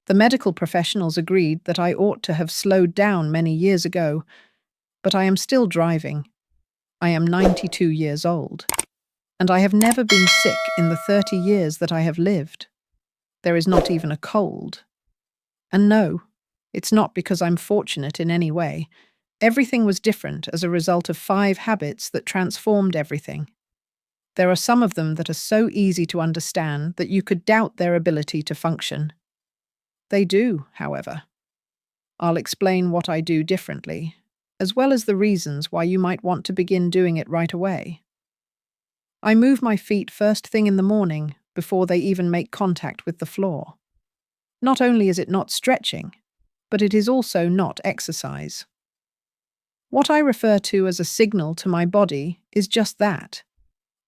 The medical professionals agreed that I ought to have slowed down many years ago, but I am still driving. I am 92 years old, and I have never been sick in the 30 years that I have lived. There is not even a cold. And no, it's not because I'm fortunate in any way. Everything was different as a result of 5 habits that transformed everything. There are some of them that are so easy to understand that you could doubt their ability to function. They do, however. I'll explain what I do differently, as well as the reasons why you might want to begin doing it right away. I move my feet first thing in the morning before they even make contact with the floor. Not only is it not stretching, but it is also not exercise. What I refer to as a signal to my body is just that.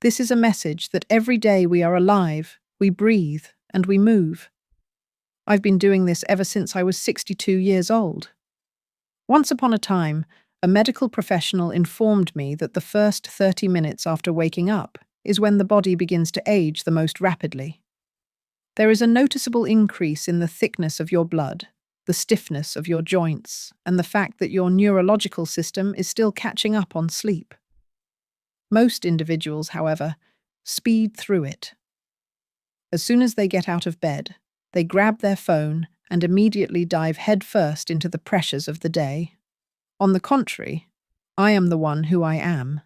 This is a message that every day we are alive, we breathe, and we move. I've been doing this ever since I was 62 years old. Once upon a time, a medical professional informed me that the first 30 minutes after waking up is when the body begins to age the most rapidly. There is a noticeable increase in the thickness of your blood, the stiffness of your joints, and the fact that your neurological system is still catching up on sleep. Most individuals, however, speed through it. As soon as they get out of bed, they grab their phone and immediately dive headfirst into the pressures of the day. On the contrary, I am the one who I am.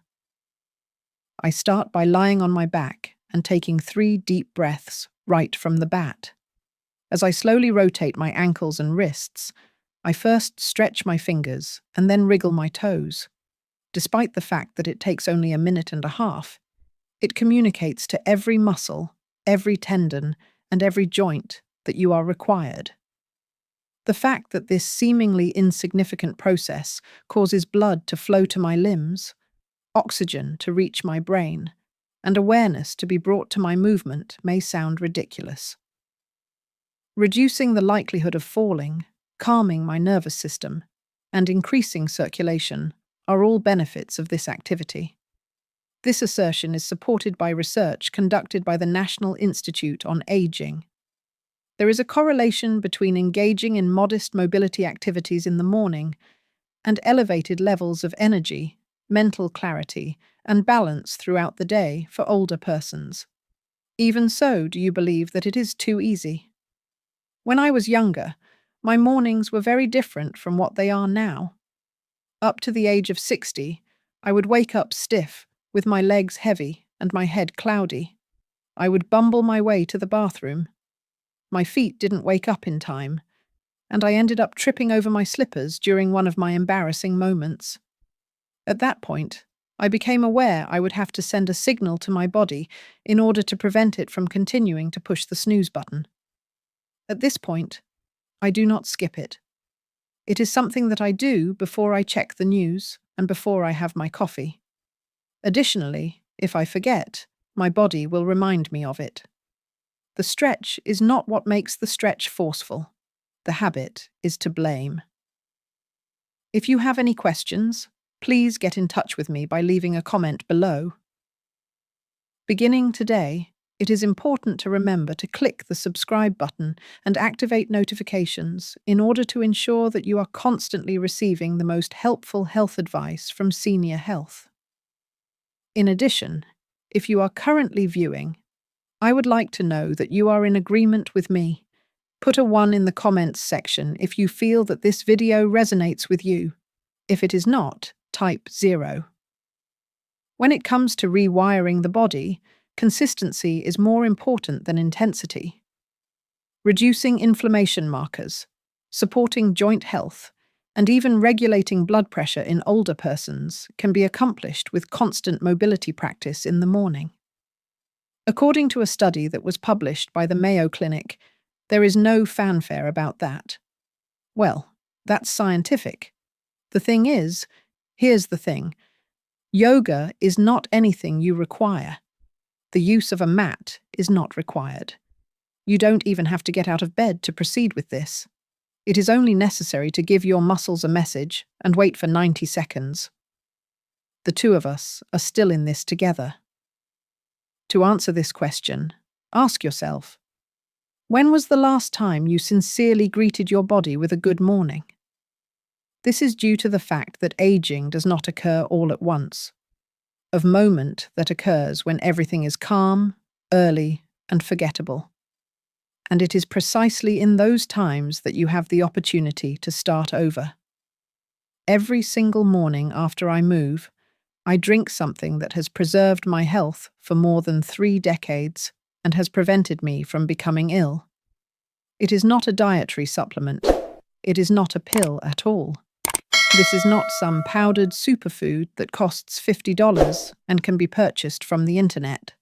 I start by lying on my back and taking 3 deep breaths right from the bat. As I slowly rotate my ankles and wrists, I first stretch my fingers and then wriggle my toes. Despite the fact that it takes only a minute and a half, it communicates to every muscle, every tendon, and every joint that you are required. The fact that this seemingly insignificant process causes blood to flow to my limbs, oxygen to reach my brain, and awareness to be brought to my movement may sound ridiculous. Reducing the likelihood of falling, calming my nervous system, and increasing circulation are all benefits of this activity. This assertion is supported by research conducted by the National Institute on Aging. There is a correlation between engaging in modest mobility activities in the morning and elevated levels of energy, mental clarity, and balance throughout the day for older persons. Even so, do you believe that it is too easy? When I was younger, my mornings were very different from what they are now. Up to the age of 60, I would wake up stiff, with my legs heavy and my head cloudy. I would bumble my way to the bathroom. My feet didn't wake up in time, and I ended up tripping over my slippers during one of my embarrassing moments. At that point, I became aware I would have to send a signal to my body in order to prevent it from continuing to push the snooze button. At this point, I do not skip it. It is something that I do before I check the news and before I have my coffee. Additionally, if I forget, my body will remind me of it. The stretch is not what makes the stretch forceful. The habit is to blame. If you have any questions, please get in touch with me by leaving a comment below. Beginning today, it is important to remember to click the subscribe button and activate notifications in order to ensure that you are constantly receiving the most helpful health advice from Senior Health. In addition, if you are currently viewing, I would like to know that you are in agreement with me. Put a 1 in the comments section if you feel that this video resonates with you. If it is not, type 0. When it comes to rewiring the body, consistency is more important than intensity. Reducing inflammation markers, supporting joint health, and even regulating blood pressure in older persons can be accomplished with constant mobility practice in the morning. According to a study that was published by the Mayo Clinic, there is no fanfare about that. Well, that's scientific. The thing is, here's the thing. Yoga is not anything you require. The use of a mat is not required. You don't even have to get out of bed to proceed with this. It is only necessary to give your muscles a message and wait for 90 seconds. The two of us are still in this together. To answer this question, ask yourself, When was the last time you sincerely greeted your body with a good morning? This is due to the fact that aging does not occur all at once, a moment that occurs when everything is calm, early, and forgettable. And it is precisely in those times that you have the opportunity to start over. Every single morning after I move, I drink something that has preserved my health for more than 3 decades and has prevented me from becoming ill. It is not a dietary supplement. It is not a pill at all. This is not some powdered superfood that costs $50 and can be purchased from the internet.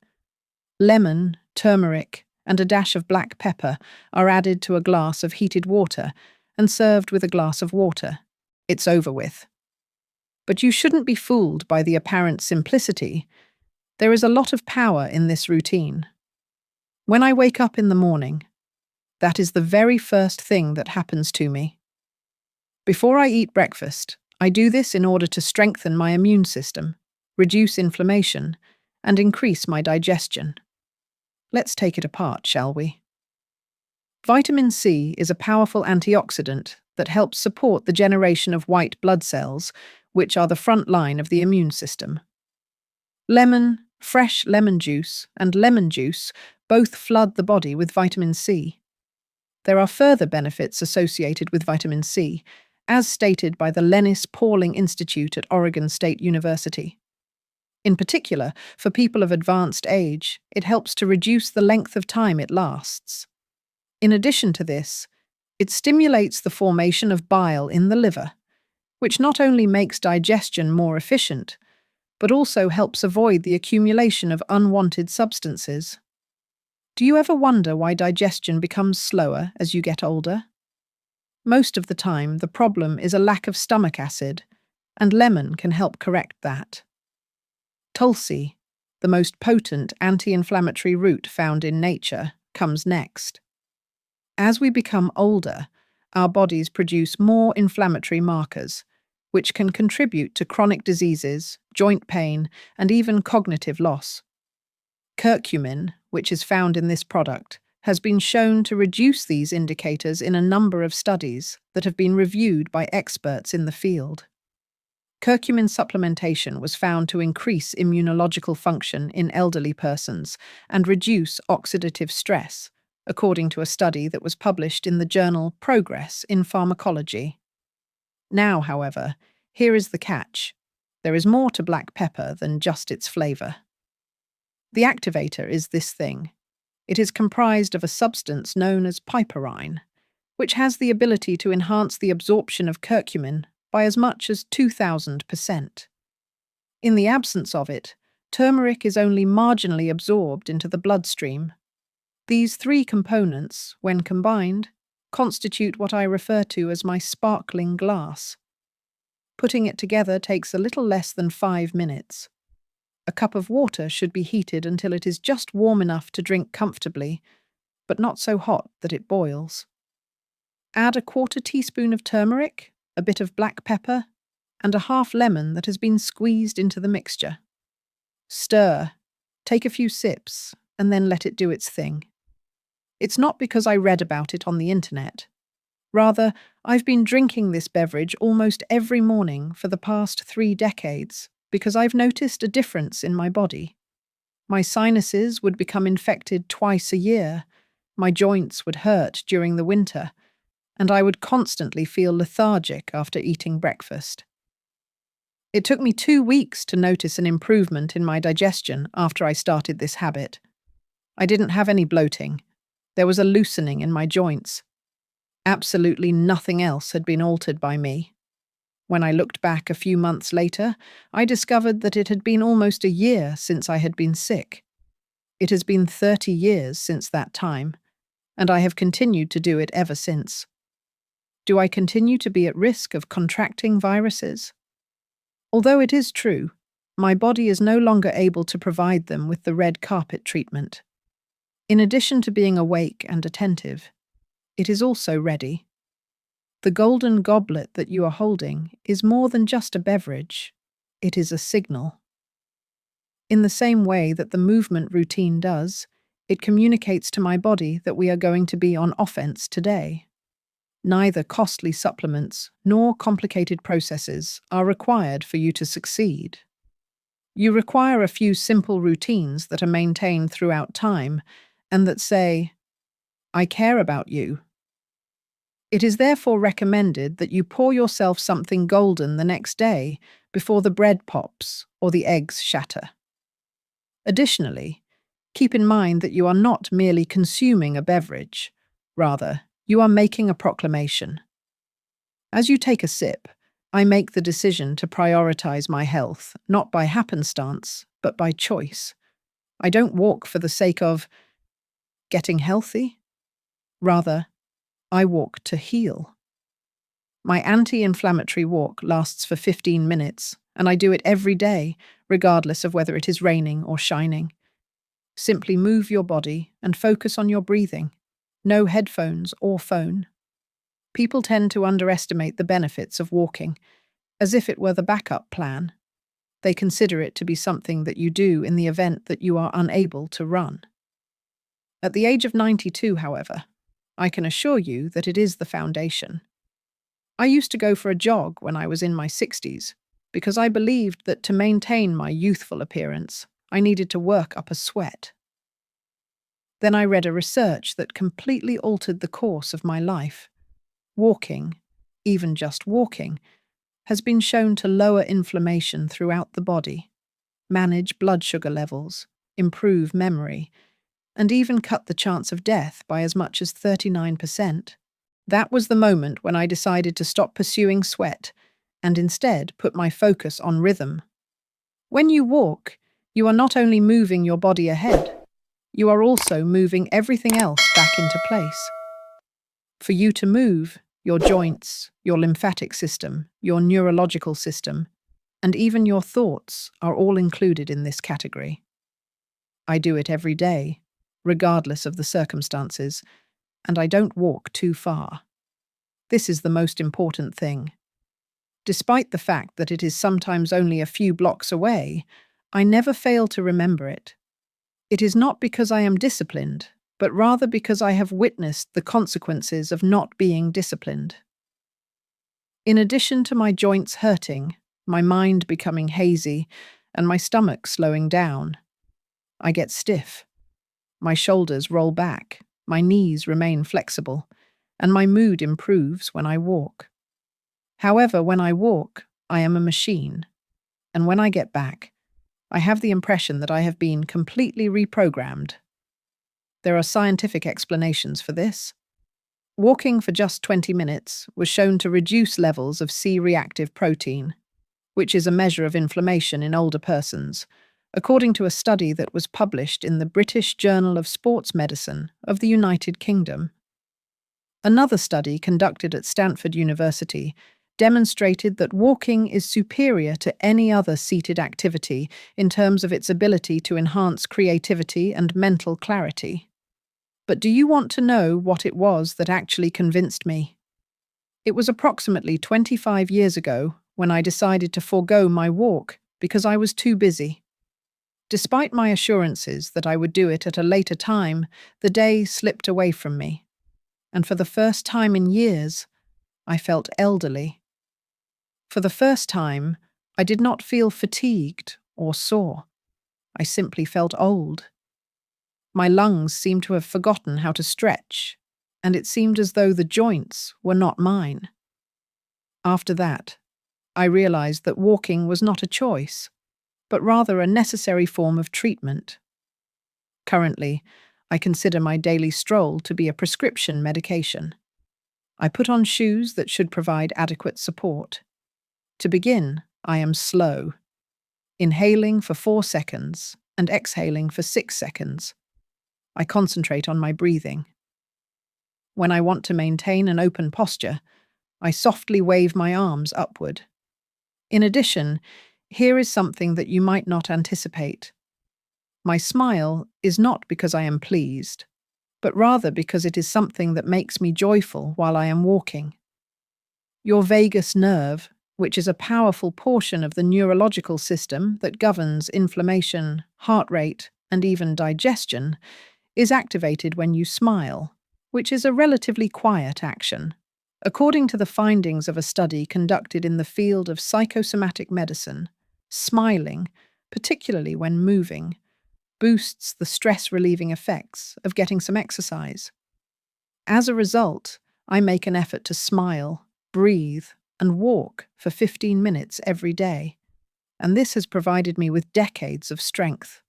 Lemon, turmeric, and a dash of black pepper are added to a glass of heated water and served with a glass of water. It's over with. But you shouldn't be fooled by the apparent simplicity. There is a lot of power in this routine. When I wake up in the morning, that is the very first thing that happens to me. Before I eat breakfast, I do this in order to strengthen my immune system, reduce inflammation, and increase my digestion. Let's take it apart, shall we? Vitamin C is a powerful antioxidant that helps support the generation of white blood cells, which are the front line of the immune system. Lemon, fresh lemon juice, and lemon juice both flood the body with vitamin C. There are further benefits associated with vitamin C, as stated by the Lennis Pauling Institute at Oregon State University. In particular, for people of advanced age, it helps to reduce the length of time it lasts. In addition to this, it stimulates the formation of bile in the liver, which not only makes digestion more efficient, but also helps avoid the accumulation of unwanted substances. Do you ever wonder why digestion becomes slower as you get older? Most of the time, the problem is a lack of stomach acid, and lemon can help correct that. Tulsi, the most potent anti-inflammatory root found in nature, comes next. As we become older, our bodies produce more inflammatory markers, which can contribute to chronic diseases, joint pain, and even cognitive loss. Curcumin, which is found in this product, has been shown to reduce these indicators in a number of studies that have been reviewed by experts in the field. Curcumin supplementation was found to increase immunological function in elderly persons and reduce oxidative stress, according to a study that was published in the journal Progress in Pharmacology. Now, however, here is the catch. There is more to black pepper than just its flavor. The activator is this thing. It is comprised of a substance known as piperine, which has the ability to enhance the absorption of curcumin by as much as 2,000%. In the absence of it, turmeric is only marginally absorbed into the bloodstream. These 3 components, when combined, constitute what I refer to as my sparkling glass. Putting it together takes a little less than 5 minutes. A cup of water should be heated until it is just warm enough to drink comfortably, but not so hot that it boils. Add a 1/4 teaspoon of turmeric, a bit of black pepper, and a half lemon that has been squeezed into the mixture. Stir, take a few sips, and then let it do its thing. It's not because I read about it on the internet. Rather, I've been drinking this beverage almost every morning for the past 3 decades because I've noticed a difference in my body. My sinuses would become infected twice a year, my joints would hurt during the winter, and I would constantly feel lethargic after eating breakfast. It took me 2 weeks to notice an improvement in my digestion after I started this habit. I didn't have any bloating. There was a loosening in my joints. Absolutely nothing else had been altered by me. When I looked back a few months later, I discovered that it had been almost a year since I had been sick. It has been 30 years since that time, and I have continued to do it ever since. Do I continue to be at risk of contracting viruses? Although it is true, my body is no longer able to provide them with the red carpet treatment. In addition to being awake and attentive, it is also ready. The golden goblet that you are holding is more than just a beverage. It is a signal. In the same way that the movement routine does, It communicates to my body that we are going to be on offense today. Neither costly supplements nor complicated processes are required for you to succeed. You require a few simple routines that are maintained throughout time and that say, "I care about you." It is therefore recommended that you pour yourself something golden the next day before the bread pops or the eggs shatter. Additionally, keep in mind that you are not merely consuming a beverage. Rather, you are making a proclamation. As you take a sip, I make the decision to prioritize my health, not by happenstance, but by choice. I don't walk for the sake of getting healthy. Rather, I walk to heal. My anti-inflammatory walk lasts for 15 minutes, and I do it every day, regardless of whether it is raining or shining. Simply move your body and focus on your breathing. No headphones or phone. People tend to underestimate the benefits of walking, as if it were the backup plan. They consider it to be something that you do in the event that you are unable to run. At the age of 92, however, I can assure you that it is the foundation. I used to go for a jog when I was in my 60s because I believed that to maintain my youthful appearance, I needed to work up a sweat. Then I read a research that completely altered the course of my life. Walking, even just walking, has been shown to lower inflammation throughout the body, manage blood sugar levels, improve memory, and even cut the chance of death by as much as 39%. That was the moment when I decided to stop pursuing sweat and instead put my focus on rhythm. When you walk, you are not only moving your body ahead, you are also moving everything else back into place. For you to move, your joints, your lymphatic system, your neurological system, and even your thoughts are all included in this category. I do it every day, regardless of the circumstances, and I don't walk too far. This is the most important thing. Despite the fact that it is sometimes only a few blocks away, I never fail to remember it. It is not because I am disciplined, but rather because I have witnessed the consequences of not being disciplined. In addition to my joints hurting, my mind becoming hazy, and my stomach slowing down, I get stiff. My shoulders roll back, my knees remain flexible, and my mood improves when I walk. However, when I walk, I am a machine, and when I get back, I have the impression that I have been completely reprogrammed. There are scientific explanations for this. Walking for just 20 minutes was shown to reduce levels of C-reactive protein, which is a measure of inflammation in older persons, according to a study that was published in the British Journal of Sports Medicine of the United Kingdom. Another study conducted at Stanford University demonstrated that walking is superior to any other seated activity in terms of its ability to enhance creativity and mental clarity. But do you want to know what it was that actually convinced me? It was approximately 25 years ago when I decided to forego my walk because I was too busy. Despite my assurances that I would do it at a later time, the day slipped away from me. And for the first time in years, I felt elderly. For the first time, I did not feel fatigued or sore. I simply felt old. My lungs seemed to have forgotten how to stretch, and it seemed as though the joints were not mine. After that, I realized that walking was not a choice, but rather a necessary form of treatment. Currently, I consider my daily stroll to be a prescription medication. I put on shoes that should provide adequate support. To begin, I am slow, inhaling for 4 seconds and exhaling for 6 seconds. I concentrate on my breathing. When I want to maintain an open posture, I softly wave my arms upward. In addition, here is something that you might not anticipate. My smile is not because I am pleased, but rather because it is something that makes me joyful while I am walking. Your vagus nerve, which is a powerful portion of the neurological system that governs inflammation, heart rate, and even digestion, is activated when you smile, which is a relatively quiet action. According to the findings of a study conducted in the field of psychosomatic medicine, smiling, particularly when moving, boosts the stress-relieving effects of getting some exercise. As a result, I make an effort to smile, breathe, and walk for 15 minutes every day, and this has provided me with decades of strength.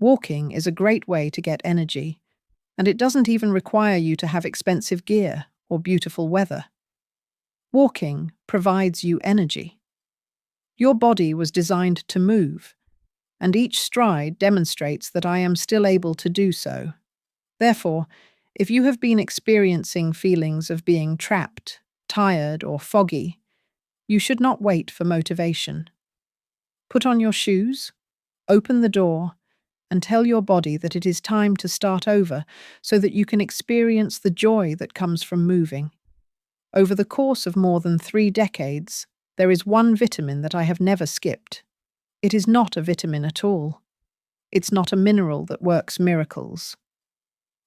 Walking is a great way to get energy, and it doesn't even require you to have expensive gear or beautiful weather. Walking provides you energy. Your body was designed to move, and each stride demonstrates that I am still able to do so. Therefore, if you have been experiencing feelings of being trapped, tired, or foggy, you should not wait for motivation. Put on your shoes, open the door, and tell your body that it is time to start over so that you can experience the joy that comes from moving. Over the course of more than 3 decades, there is one vitamin that I have never skipped. It is not a vitamin at all. It's not a mineral that works miracles.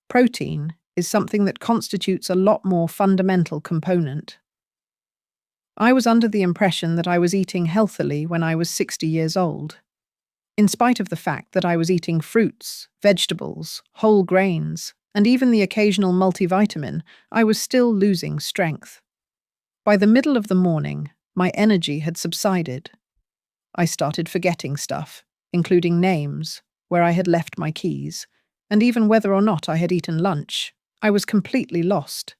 Protein is something that constitutes a lot more fundamental component. I was under the impression that I was eating healthily when I was 60 years old. In spite of the fact that I was eating fruits, vegetables, whole grains, and even the occasional multivitamin, I was still losing strength. By the middle of the morning, my energy had subsided. I started forgetting stuff, including names, where I had left my keys, and even whether or not I had eaten lunch. I was completely lost.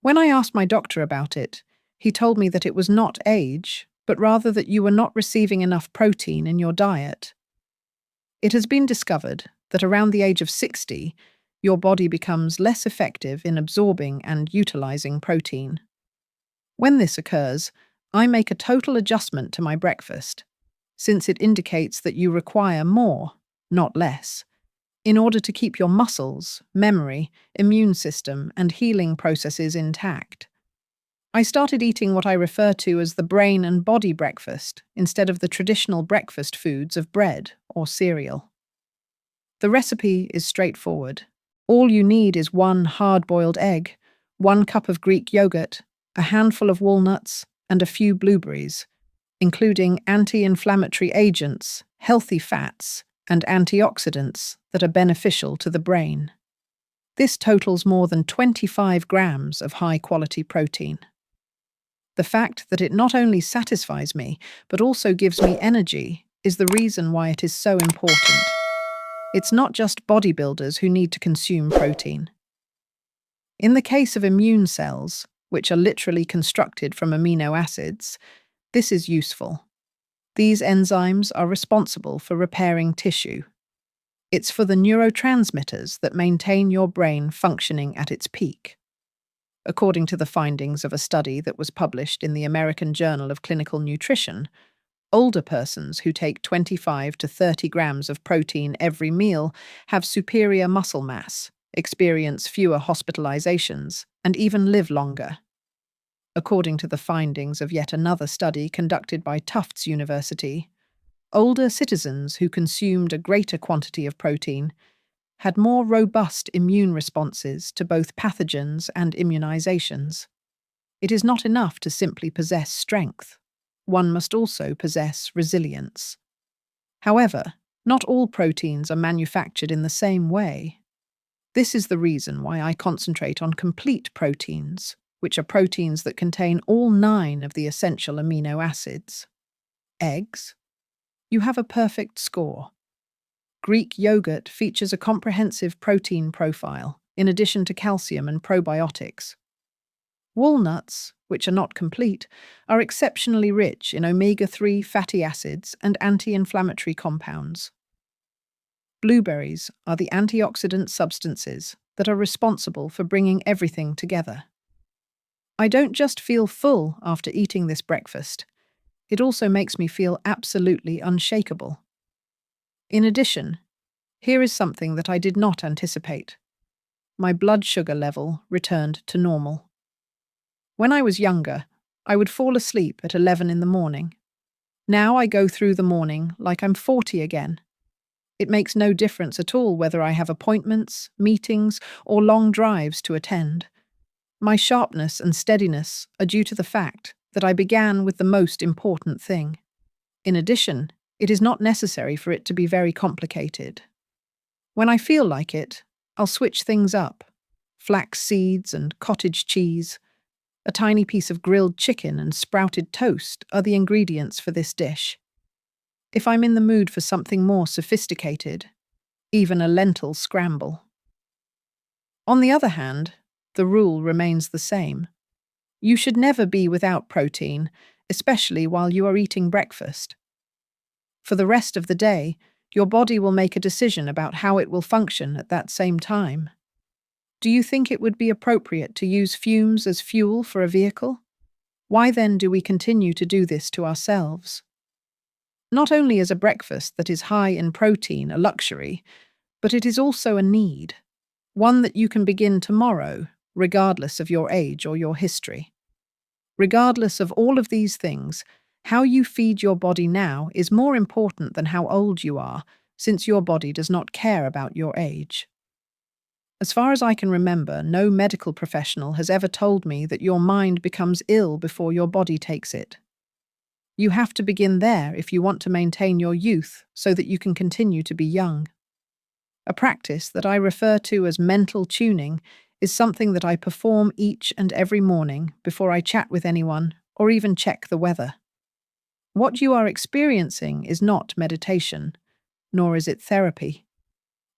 When I asked my doctor about it, he told me that it was not age, but rather that you were not receiving enough protein in your diet. It has been discovered that around the age of 60, your body becomes less effective in absorbing and utilizing protein. When this occurs, I make a total adjustment to my breakfast, since it indicates that you require more, not less, in order to keep your muscles, memory, immune system, and healing processes intact. I started eating what I refer to as the brain and body breakfast instead of the traditional breakfast foods of bread or cereal. The recipe is straightforward. All you need is 1 hard-boiled egg, 1 cup of Greek yogurt, a handful of walnuts, and a few blueberries, including anti-inflammatory agents, healthy fats, and antioxidants that are beneficial to the brain. This totals more than 25 grams of high-quality protein. The fact that it not only satisfies me, but also gives me energy, is the reason why it is so important. It's not just bodybuilders who need to consume protein. In the case of immune cells, which are literally constructed from amino acids, this is useful. These enzymes are responsible for repairing tissue. It's for the neurotransmitters that maintain your brain functioning at its peak. According to the findings of a study that was published in the American Journal of Clinical Nutrition, older persons who take 25 to 30 grams of protein every meal have superior muscle mass, experience fewer hospitalizations, and even live longer. According to the findings of yet another study conducted by Tufts University, older citizens who consumed a greater quantity of protein had more robust immune responses to both pathogens and immunizations. It is not enough to simply possess strength. One must also possess resilience. However, not all proteins are manufactured in the same way. This is the reason why I concentrate on complete proteins, which are proteins that contain all 9 of the essential amino acids. Eggs? You have a perfect score. Greek yogurt features a comprehensive protein profile, in addition to calcium and probiotics. Walnuts, which are not complete, are exceptionally rich in omega-3 fatty acids and anti-inflammatory compounds. Blueberries are the antioxidant substances that are responsible for bringing everything together. I don't just feel full after eating this breakfast, it also makes me feel absolutely unshakable. In addition, here is something that I did not anticipate. My blood sugar level returned to normal. When I was younger, I would fall asleep at 11 in the morning. Now I go through the morning like I'm 40 again. It makes no difference at all whether I have appointments, meetings, or long drives to attend. My sharpness and steadiness are due to the fact that I began with the most important thing. In addition, it is not necessary for it to be very complicated. When I feel like it, I'll switch things up. Flax seeds and cottage cheese, a tiny piece of grilled chicken and sprouted toast are the ingredients for this dish. If I'm in the mood for something more sophisticated, even a lentil scramble. On the other hand, the rule remains the same. You should never be without protein, especially while you are eating breakfast. For the rest of the day, your body will make a decision about how it will function at that same time. Do you think it would be appropriate to use fumes as fuel for a vehicle? Why then do we continue to do this to ourselves? Not only is a breakfast that is high in protein a luxury, but it is also a need, one that you can begin tomorrow, regardless of your age or your history. Regardless of all of these things, how you feed your body now is more important than how old you are, since your body does not care about your age. As far as I can remember, no medical professional has ever told me that your mind becomes ill before your body takes it. You have to begin there if you want to maintain your youth so that you can continue to be young. A practice that I refer to as mental tuning is something that I perform each and every morning before I chat with anyone or even check the weather. What you are experiencing is not meditation, nor is it therapy.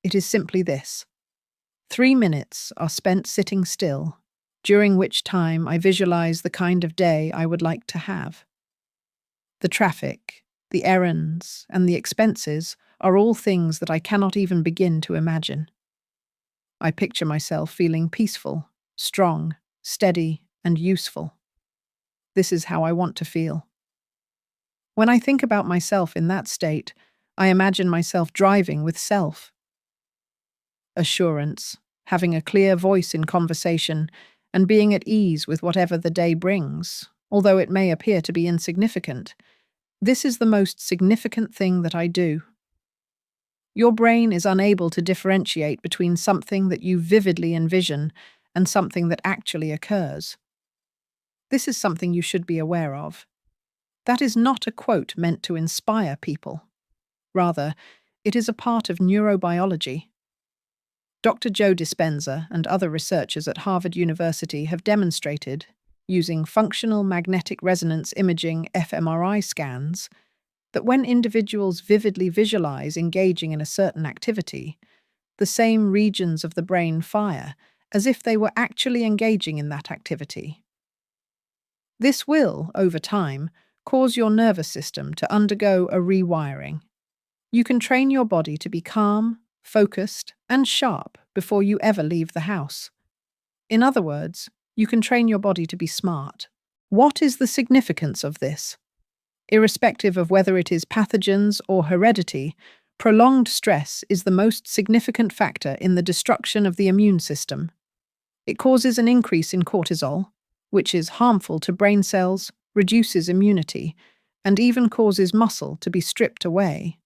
It is simply this. 3 minutes are spent sitting still, during which time I visualize the kind of day I would like to have. The traffic, the errands, and the expenses are all things that I cannot even begin to imagine. I picture myself feeling peaceful, strong, steady, and useful. This is how I want to feel. When I think about myself in that state, I imagine myself driving with self-assurance, having a clear voice in conversation, and being at ease with whatever the day brings, although it may appear to be insignificant. This is the most significant thing that I do. Your brain is unable to differentiate between something that you vividly envision and something that actually occurs. This is something you should be aware of. That is not a quote meant to inspire people. Rather, it is a part of neurobiology. Dr. Joe Dispenza and other researchers at Harvard University have demonstrated, using functional magnetic resonance imaging fMRI scans, that when individuals vividly visualize engaging in a certain activity, the same regions of the brain fire as if they were actually engaging in that activity. This will, over time, cause your nervous system to undergo a rewiring. You can train your body to be calm, focused, and sharp before you ever leave the house. In other words, you can train your body to be smart. What is the significance of this? Irrespective of whether it is pathogens or heredity, prolonged stress is the most significant factor in the destruction of the immune system. It causes an increase in cortisol, which is harmful to brain cells, reduces immunity, and even causes muscle to be stripped away.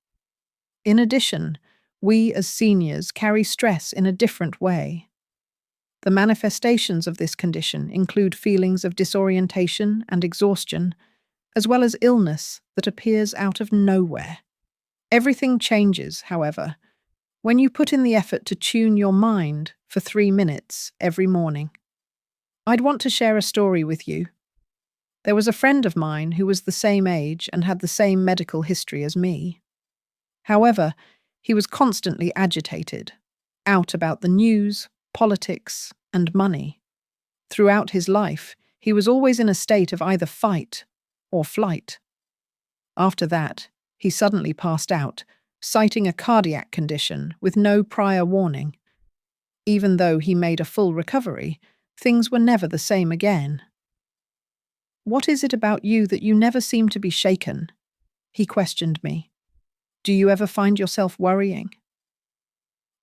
In addition, we as seniors carry stress in a different way. The manifestations of this condition include feelings of disorientation and exhaustion, as well as illness that appears out of nowhere. Everything changes, however, when you put in the effort to tune your mind for 3 minutes every morning. I'd want to share a story with you. There was a friend of mine who was the same age and had the same medical history as me. However, he was constantly agitated, out about the news, politics, and money. Throughout his life, he was always in a state of either fight or flight. After that, he suddenly passed out, citing a cardiac condition with no prior warning. Even though he made a full recovery, things were never the same again. "What is it about you that you never seem to be shaken?" he questioned me. "Do you ever find yourself worrying?"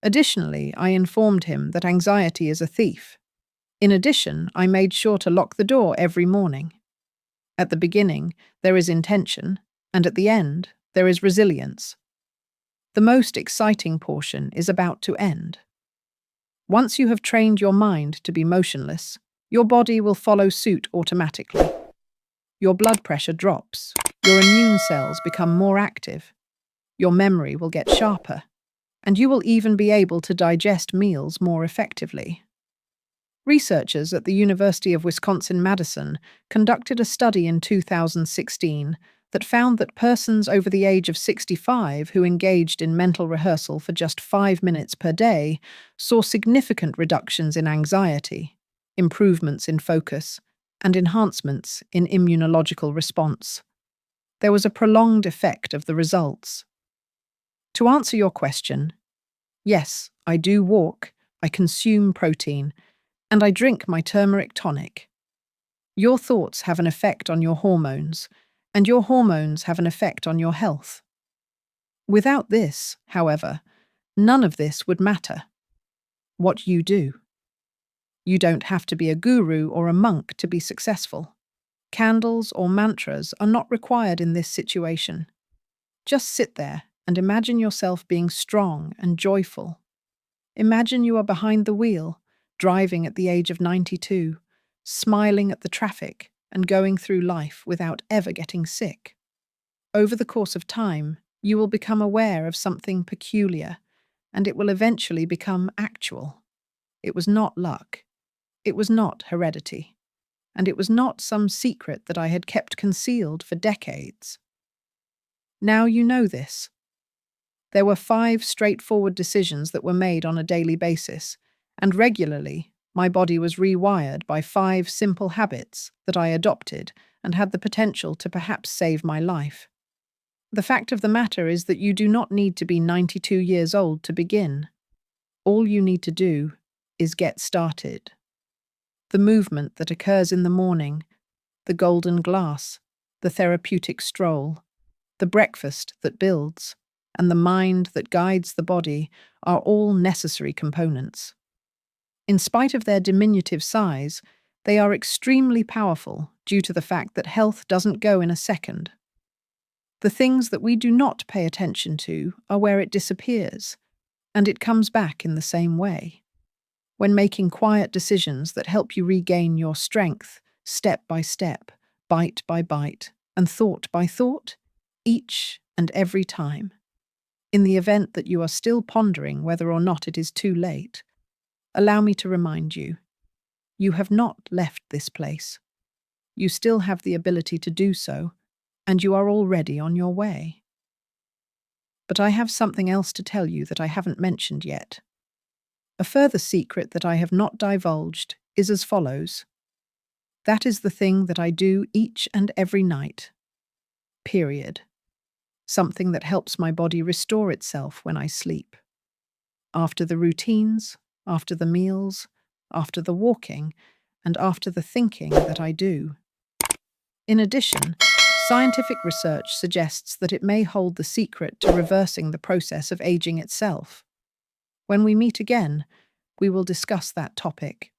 Additionally, I informed him that anxiety is a thief. In addition, I made sure to lock the door every morning. At the beginning, there is intention, and at the end, there is resilience. The most exciting portion is about to end. Once you have trained your mind to be motionless, your body will follow suit automatically. Your blood pressure drops, your immune cells become more active, your memory will get sharper, and you will even be able to digest meals more effectively. Researchers at the University of Wisconsin-Madison conducted a study in 2016 that found that persons over the age of 65 who engaged in mental rehearsal for just 5 minutes per day saw significant reductions in anxiety, improvements in focus, and enhancements in immunological response. There was a prolonged effect of the results. To answer your question, yes, I do walk, I consume protein, and I drink my turmeric tonic. Your thoughts have an effect on your hormones, and your hormones have an effect on your health. Without this, however, none of this would matter. What you do. You don't have to be a guru or a monk to be successful. Candles or mantras are not required in this situation. Just sit there and imagine yourself being strong and joyful. Imagine you are behind the wheel, driving at the age of 92, smiling at the traffic and going through life without ever getting sick. Over the course of time, you will become aware of something peculiar, and it will eventually become actual. It was not luck. It was not heredity. And it was not some secret that I had kept concealed for decades. Now you know this. There were 5 straightforward decisions that were made on a daily basis, and regularly, my body was rewired by 5 simple habits that I adopted and had the potential to perhaps save my life. The fact of the matter is that you do not need to be 92 years old to begin. All you need to do is get started. The movement that occurs in the morning, the golden glass, the therapeutic stroll, the breakfast that builds, and the mind that guides the body are all necessary components. In spite of their diminutive size, they are extremely powerful due to the fact that health doesn't go in a second. The things that we do not pay attention to are where it disappears, and it comes back in the same way. When making quiet decisions that help you regain your strength, step by step, bite by bite, and thought by thought, each and every time. In the event that you are still pondering whether or not it is too late, allow me to remind you, you have not left this place. You still have the ability to do so, and you are already on your way. But I have something else to tell you that I haven't mentioned yet. A further secret that I have not divulged is as follows. That is the thing that I do each and every night. Period. Something that helps my body restore itself when I sleep. After the routines, after the meals, after the walking, and after the thinking that I do. In addition, scientific research suggests that it may hold the secret to reversing the process of aging itself. When we meet again, we will discuss that topic.